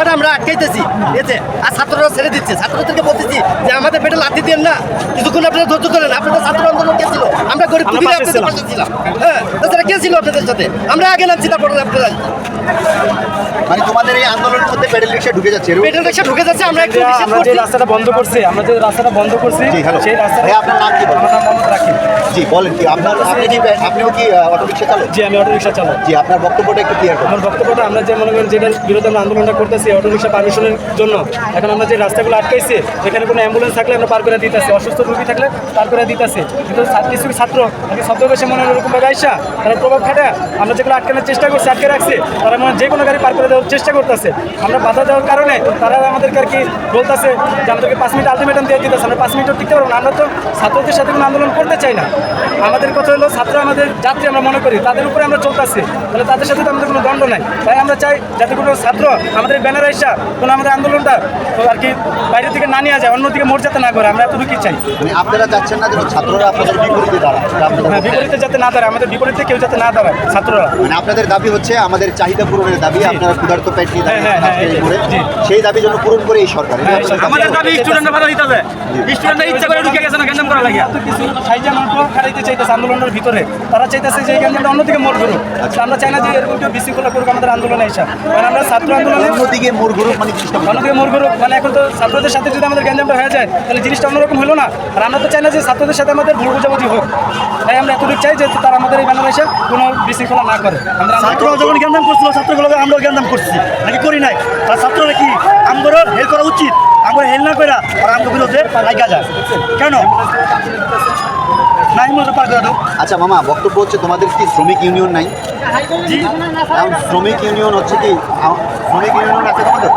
রাস্তাটা আমরা আটকাইতেছি এতে, আর ছাত্ররা ছেড়ে দিচ্ছে। ছাত্রদেরকে বলতেছি যে আমাদের পেটে লাথি দেন না, কিছুক্ষণ আপনারা ধৈর্য ধরেন। আপনাদের ছাত্র আন্দোলন কে ছিল? আমরা গরিব দুঃখীরা আপনাদের পাশে ছিলাম। হ্যাঁ, তাছাড়া কে ছিল আপনাদের সাথে? আমরা আগে নামছি, তারপরে আপনারা। মানে তোমাদের এই আন্দোলনের মধ্যে প্যাডেল রিক্সা ঢুকে যাচ্ছে, পেট্রোল রিক্সা ঢুকে যাচ্ছে। আমরা একটু নিষেধ আমরা যে করছি। রাস্তাটা বন্ধ করছি, জি, হ্যালো। সেই রাস্তাটা ভাই, আপনার নাম কি বলেন? আমার নাম মোহাম্মদ রাকিব। জি, বলেন কি আপনিও কি অটো রিক্সা চালক? জি, আমি অটো রিক্সা চালক। জি, আপনার বক্তব্যটা একটু ক্লিয়ার করুন। আমার বক্তব্যটা, আমরা যে মনে করেন যেটার বিরুদ্ধে আমরা আন্দোলনটা করতেছি অটো রিক্সা পারমিশনের জন্য, এখন আমরা যে রাস্তাগুলো আটকাইছি, এখানে কোনো অ্যাম্বুলেন্স থাকলে আমরা পার করে দিতেছি, অসুস্থ রোগী থাকলে পার করে দিতেছি। কিন্তু কিছু ছাত্র শব্দবেশে মনে হয় এরকমভাবে আইসা তারা প্রভাব খাটা আমরা যেগুলো আটকানোর চেষ্টা করছি, আটকে রাখছে, তারা মনে যে কোনো গাড়ি পার করে দেওয়ার চেষ্টা করতেছে। আমরা বাধা দেওয়ার কারণে তারা আমাদেরকে আর কি বলতেছে যে আমাদেরকে 5 মিনিট আলটিমেটাম দিয়ে দিতেছে। আমরা 5 মিনিটও টিকতে পারবো না। আমরা তো ছাত্রদের সাথে কোনো আন্দোলন করতে চাই না। আমাদের কথা হলো ছাত্র আমাদের যাত্রী, আমরা মনে করি তাদের উপরে আমরা চলতেছি, তাহলে তাদের সাথে তো আমাদের কোনো দ্বন্দ্ব নাই। তাই আমরা চাই যাতে কোনো ছাত্র আমাদের ব্যানার আইসা কোনো আমাদের আন্দোলনটা আর কি বাইরে থেকে না নিয়ে যায়, অন্যদিকে মর্যাদা না করে, আমরা এতটুকুই চাই। মানে আপনারা চাচ্ছেন না যেন ছাত্ররা আপনাদের বিপরীতে দাঁড়ায়? হ্যাঁ, বিপরীতে যাতে না দাঁড়ায়, আমাদের বিপরীতে কেউ যাতে না দাঁড়ায় ছাত্ররা। মানে আপনাদের দাবি হচ্ছে আমাদের চাহিদা পূরণের দাবি, আপনারা ক্ষুধার্ত পেট নিয়ে দাঁড়িয়ে হ্যাঁ, আছেন হ্যাঁ, করে, জি। সেই দাবি যেন পূরণ করে এই সরকার। হ্যাঁ, এই সরকার। আমাদের দাবি স্টুডেন্টরা বাধা দিতে হবে। স্টুডেন্টরা ইচ্ছা করে ঢুকে গেছে না গ্যাঞ্জাম করা লাগিয়া। কিছু সাইজা মানুষ খাড়াইতে চাইতেছে আন্দোলনের ভিতরে, তারা চাইতেছে যে এই গ্যাঞ্জামটা অন্যদিকে মোড় ঘুরুক। আমরা চাই না যে এরকম কেউ বিশৃঙ্খলা করুক আমাদের আন্দোলনে এসে, কারণ আমরা ছাত্র আন্দোলনে অন্যদিকে মোড় ঘুরুক মানে জিনিসটা বুঝতে অন্যদিকে মোড় ঘুরুক, মানে এখন তো ছাত্রদের সাথে যদি আমাদের গ্যাঞ্জামটা হয়ে যায় তাহলে জিনিসটা অন্যরকম হলো না। আর আমরা তো চাই না যে ছাত্রদের সাথে আমাদের ভুল বোঝাবুঝি হোক। তাই আমরা এতটুকু চাই যে তারা আমাদের এই ব্যানার এসে কোনো বিশৃঙ্খলা না করে। আমরা ছাত্ররা যখন জ্ঞানদাম করছিল, ছাত্রগুলোকে আমরাও জ্ঞানদাম করছি নাকি করি নাই? আর ছাত্ররা কি আমগরও হেল করা উচিত? আমরা হেল না করে আর আমগো বিরুদ্ধে লাগা যায় কেন? নাই মূলত পার করে দাও। আচ্ছা মামা, বক্তব্য হচ্ছে তোমাদের কি শ্রমিক ইউনিয়ন নাই? এখন শ্রমিক ইউনিয়ন হচ্ছে কি, শ্রমিক ইউনিয়ন আছে তোমাদের?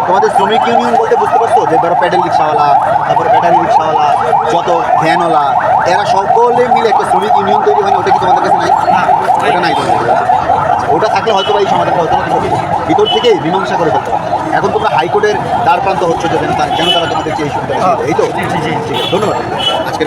তোমাদের শ্রমিক ইউনিয়ন বলতে বুঝতে পারছো যে ধরো প্যাডেল রিক্সাওয়ালা, তারপরে ব্যাটারি রিক্সাওয়ালা, যত ভ্যানওয়ালা, এরা সকলে মিলে একটা শ্রমিক ইউনিয়ন তৈরি হয় না? ওটা কি তোমাদের কাছে নাই? ওটা নাই তোমাদের কাছে। ওটা থাকলে হয়তো বা এই সমাধানটা হতো না, ভিতর থেকে মীমাংসা করে ফেলতো। এখন তোমরা হাইকোর্টের দ্বার প্রান্ত হচ্ছে যে কেন তারা তোমাদের এই সুবিধা, এই তো? ঠিক আছে, ধন্যবাদ। আজকে